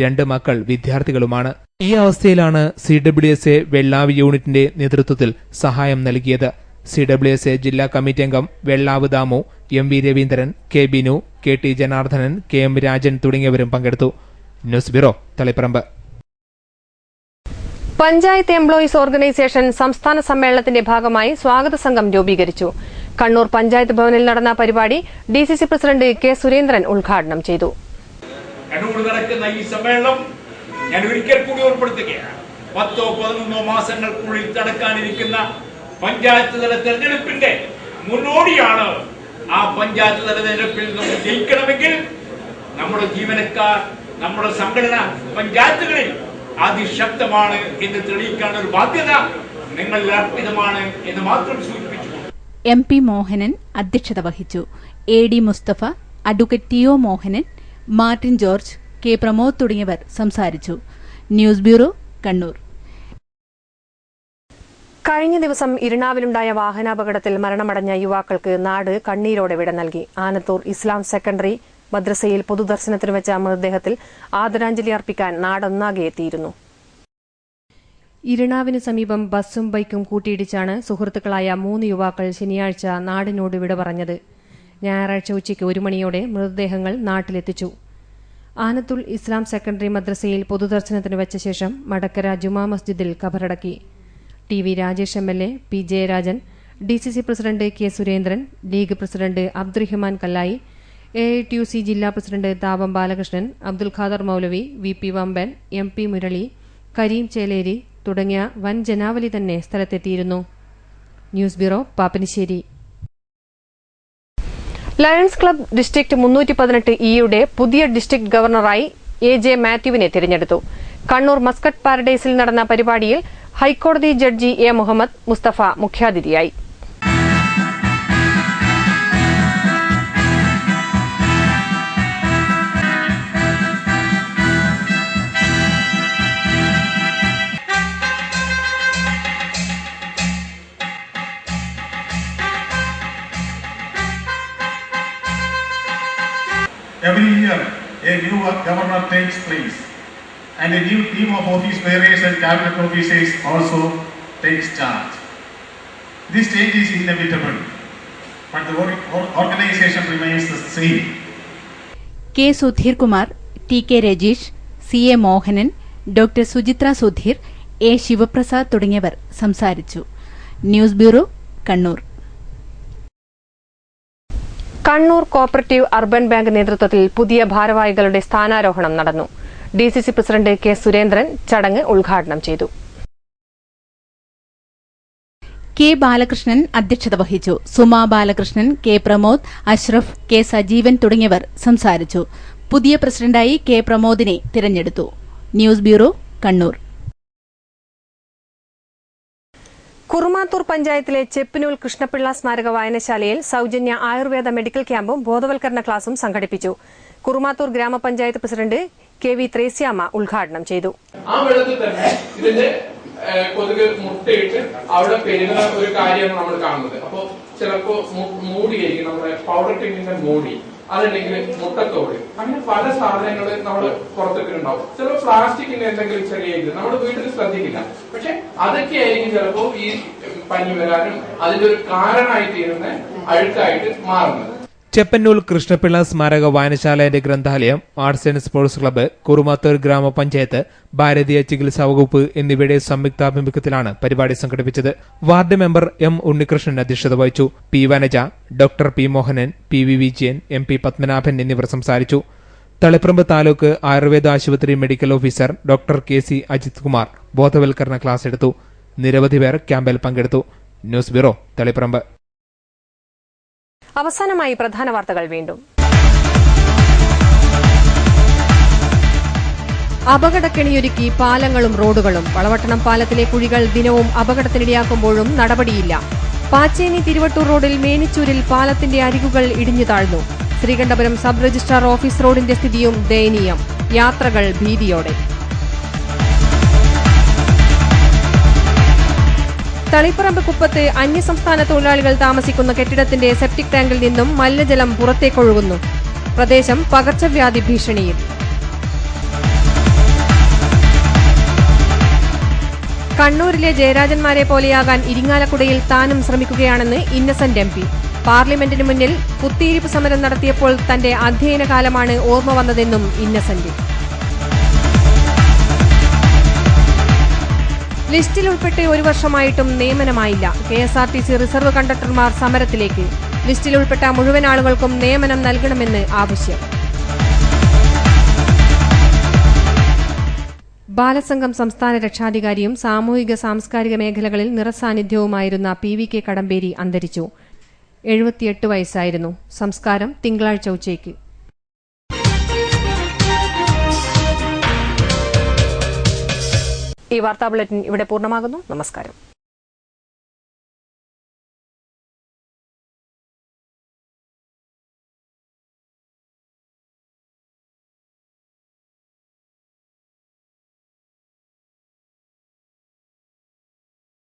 Speaker 6: 2 മക്കൾ വിദ്യാർത്ഥികളുമാണ്. ഈ അവസ്ഥയിലാണ് CWSA വെള്ളാവ് യൂണിറ്റിന്റെ നേതൃത്വത്തിൽ സഹായം നൽകിയത്. CWSA ജില്ലാ കമ്മിറ്റി അംഗം Vellavu Damu, MV Raveendran, K Binu, KT Janardhanan, KM Rajan തുടങ്ങിയവരും പങ്കെടുത്തു. News bureau, Taliparamba.
Speaker 1: Panchayat employees organisation സംസ്ഥാന സമ്മേളനത്തിന്റെ ഭാഗമായി സ്വാഗത സംഘം രൂപീകരിച്ചു. കണ്ണൂർ പഞ്ചായത്ത് ഭവനിൽ നടന്ന പരിപാടി DCC പ്രസിഡന്റ് K സുരേന്ദ്രൻ ഉദ്ഘാടനം ചെയ്തു.
Speaker 18: കണ്ണൂർ നടക്കുന്ന ഈ സമ്മേളനം ഞാൻ ഒരിക്കൽ കൂടി ഓർമ്മപ്പെടുത്തുകയാണ്. 10-11 മാസങ്ങൾക്കുള്ളിൽ നടക്കാനിരിക്കുന്ന പഞ്ചായത്ത് തല തെരഞ്ഞെടുപ്പിന്റെ മുന്നോടിയാണ്. ആ പഞ്ചായത്ത് തല തെരഞ്ഞെടുപ്പിൽ നമ്മൾ ജയിക്കണമെങ്കിൽ നമ്മുടെ ജീവനക്കാർ, നമ്മുടെ സംഘടന പഞ്ചായത്തുകളിൽ അതിശക്തമാണ് എന്ന് തെളിയിക്കാനുള്ള ഒരു ബാധ്യത നിങ്ങളിൽ അർപ്പിതമാണ് എന്ന് മാത്രം സൂചിപ്പിച്ചു.
Speaker 2: MP മോഹനൻ അധ്യക്ഷത വഹിച്ചു. AD Musthafa, advocate TO Mohanan, Martin George, K Pramod തുടങ്ങിയവർ സംസാരിച്ചു. News bureau, Kannur.
Speaker 1: കഴിഞ്ഞ ദിവസം ഇരിണാവിലുണ്ടായ വാഹനാപകടത്തിൽ മരണമടഞ്ഞ യുവാക്കൾക്ക് നാട് കണ്ണീരോടെ വിട നൽകി. ആനത്തൂർ ഇസ്ലാം സെക്കൻഡറി മദ്രസയിൽ പൊതുദർശനത്തിന് വെച്ച മൃതദേഹത്തിൽ ആദരാഞ്ജലി അർപ്പിക്കാൻ നാടൊന്നാകെ എത്തിയിരുന്നു. ഇരിണാവിന് സമീപം ബസ്സും ബൈക്കും കൂട്ടിയിടിച്ചാണ് സുഹൃത്തുക്കളായ 3 യുവാക്കൾ ശനിയാഴ്ച നാടിനോട് വിട പറഞ്ഞത്. ഞായറാഴ്ച ഉച്ചയ്ക്ക് 1 മണിയോടെ മൃതദേഹങ്ങൾ നാട്ടിലെത്തിച്ചു. ആനത്തുൽ ഇസ്ലാം സെക്കൻഡറി മദ്രസയിൽ പൊതുദർശനത്തിന് വെച്ച ശേഷം മടക്കര ജുമാ മസ്ജിദിൽ ഖബറടക്കി. TV Rajesh MLA, P Jayarajan, DCC president K Surendran, league president Abdurahiman Kallayi, AITUC ജില്ലാ പ്രസിഡന്റ് താപം ബാലകൃഷ്ണൻ, അബ്ദുൽ ഖാദർ മൗലവി, VP വമ്പൻ, MP മുരളി, കരീം ചേലേരി തുടങ്ങിയ വൻ ജനാവലി തന്നെ സ്ഥലത്തെത്തിയിരുന്നു. News bureau, Pappinissery. Lions club district 318E പുതിയ ഡിസ്ട്രിക്ട് ഗവർണറായി AJ മാത്യുവിനെ തിരഞ്ഞെടുത്തു. കണ്ണൂർ മസ്കറ്റ് പാരഡൈസിൽ നടന്ന പരിപാടിയിൽ ഹൈക്കോടതി ജഡ്ജി A മുഹമ്മദ് മുസ്തഫ മുഖ്യാതിഥിയായി.
Speaker 19: Every year, a new governor takes place, and a new team of office bearers and cabinet officers also takes charge. This change is inevitable, but the organization remains the same.
Speaker 2: K Sudheer Kumar, TK Rajeesh, CA Mohanan, doctor Suchitra Sudheer, A Sivaprasad തുടങ്ങിയവർ സംസാരിച്ചു. News bureau, Kannur.
Speaker 1: Kannur cooperative urban bank നേതൃത്വത്തിൽ പുതിയ ഭാരവാഹികളുടെ സ്ഥാനാരോഹണം നടന്നു. DCC president K Surendran ചടങ്ങ് ഉദ്ഘാടനം ചെയ്തു.
Speaker 2: K Balakrishnan അധ്യക്ഷത വഹിച്ചു. സുമാ ബാലകൃഷ്ണൻ, K പ്രമോദ്, അഷ്റഫ്, K സജീവൻ തുടങ്ങിയവർ സംസാരിച്ചു. പുതിയ പ്രസിഡന്റായി K പ്രമോദിനെ തിരഞ്ഞെടുത്തു. News bureau, Kannur.
Speaker 1: കുറുമാത്തൂർ പഞ്ചായത്തിലെ ചെപ്പിനൂൽ കൃഷ്ണപിള്ള സ്മാരക വായനശാലയിൽ സൌജന്യ ആയുർവേദ മെഡിക്കൽ ക്യാമ്പും ബോധവൽക്കരണ ക്ലാസും സംഘടിപ്പിച്ചു. കുറുമാത്തൂർ ഗ്രാമപഞ്ചായത്ത് പ്രസിഡന്റ് KV ത്രേസ്യാമ്മ ഉദ്ഘാടനം ചെയ്തു.
Speaker 20: ആ വെള്ളത്തിൽ തന്നെ ഇതിന്റെ കൊതുക് മുട്ടയിട്ട് അവിടെ പെരുകുന്ന ഒരു കാര്യമാണ് നമ്മൾ കാണുന്നത്. അപ്പോൾ ചിലപ്പോ മൂടിയായിരിക്കും, നമ്മുടെ പൗഡർ ടിന്നിന്റെ മൂടി, അതല്ലെങ്കിൽ മുട്ടത്തോട്, അങ്ങനെ പല സാധനങ്ങൾ നമ്മൾ പുറത്തൊക്കെ ഉണ്ടാവും. ചിലപ്പോൾ പ്ലാസ്റ്റിക്കിന്റെ എന്തെങ്കിലും ചെറിയ ഇത് നമ്മുടെ വീട്ടിൽ ശ്രദ്ധിക്കില്ല. പക്ഷെ അതൊക്കെ ആയിരിക്കും ചിലപ്പോ ഈ പനി വരാനും അതിന്റെ ഒരു കാരണമായി തീരുന്ന അഴുക്കായിട്ട് മാറുന്നത്.
Speaker 6: ചെപ്പന്നൂൽ കൃഷ്ണപിള്ള സ്മാരക വായനശാലയുടെ ഗ്രന്ഥാലയം, arts and sports club, Kurumathur ഗ്രാമപഞ്ചായത്ത്, ഭാരതീയ ചികിത്സാ വകുപ്പ് എന്നിവയുടെ സംയുക്താഭിമുഖ്യത്തിലാണ് പരിപാടി സംഘടിപ്പിച്ചത്. വാർഡ് മെമ്പർ M ഉണ്ണികൃഷ്ണൻ അധ്യക്ഷത വഹിച്ചു. P Vanaja, doctor P Mohanan, PV Vijayan, MP Padmanabhan എന്നിവർ സംസാരിച്ചു. തളിപ്പറമ്പ് താലൂക്ക് ആയുർവേദ ആശുപത്രി medical officer doctor KC Ajith Kumar ബോധവൽക്കരണ ക്ലാസ് എടുത്തു. നിരവധി പേർ ക്യാമ്പിൽ പങ്കെടുത്തു. News bureau, Taliparamba.
Speaker 1: അവസാനമായി പ്രധാന വാർത്തകൾ വീണ്ടും. അപകടക്കെണിയൊരുക്കി പാലങ്ങളും റോഡുകളും. വളവട്ടണം പാലത്തിലെ കുഴികൾ ദിനവും അപകടത്തിനിടയാക്കുമ്പോഴും നടപടിയില്ല. പാച്ചേനി തിരുവട്ടൂർ റോഡിൽ മേനിച്ചൂരിൽ പാലത്തിന്റെ അരികുകൾ ഇടിഞ്ഞു താഴ്ന്നു. ശ്രീകണ്ഠപുരം സബ് രജിസ്ട്രാർ ഓഫീസ് റോഡിന്റെ സ്ഥിതിയും ദയനീയം. യാത്രകൾ ഭീതിയോടെ. തളിപ്പറമ്പ് കുപ്പത്ത് അന്യസംസ്ഥാന തൊഴിലാളികൾ താമസിക്കുന്ന കെട്ടിടത്തിന്റെ സെപ്റ്റിക് ടാങ്കിൽ നിന്നും മലിനജലം പുറത്തേക്കൊഴുകുന്നു. പ്രദേശം പകർച്ചവ്യാധി ഭീഷണിയിൽ. കണ്ണൂരിലെ ജയരാജന്മാരെ പോലെയാകാൻ ഇരിങ്ങാലക്കുടയിൽ താനും ശ്രമിക്കുകയാണെന്ന് ഇന്നസെന്റ് MP. പാർലമെന്റിന് മുന്നിൽ കുത്തിയിരിപ്പ് സമരം നടത്തിയപ്പോൾ തന്റെ അധ്യയനകാലമാണ് ഓർമ്മ വന്നതെന്നും ഇന്നസെന്റ്. ലിസ്റ്റിൽ ഉൾപ്പെട്ട് 1 വർഷമായിട്ടും നിയമനമായില്ല. KSRTC റിസർവ് കണ്ടക്ടർമാർ സമരത്തിലേക്ക്. ലിസ്റ്റിൽ ഉൾപ്പെട്ട മുഴുവൻ ആളുകൾക്കും നിയമനം നൽകണമെന്ന് ആവശ്യം. ബാലസംഘം സംസ്ഥാന രക്ഷാധികാരിയും സാമൂഹിക സാംസ്കാരിക മേഖലകളിൽ നിറസാന്നിധ്യവുമായിരുന്ന PVK കടമ്പേരി അന്തരിച്ചു. 78 വയസ്സായിരുന്നു. സംസ്കാരം തിങ്കളാഴ്ച ഉച്ചയ്ക്ക്. ഈ വാർത്താ ബുള്ളറ്റിൻ ഇവിടെ പൂർണ്ണമാകുന്നു. നമസ്കാരം.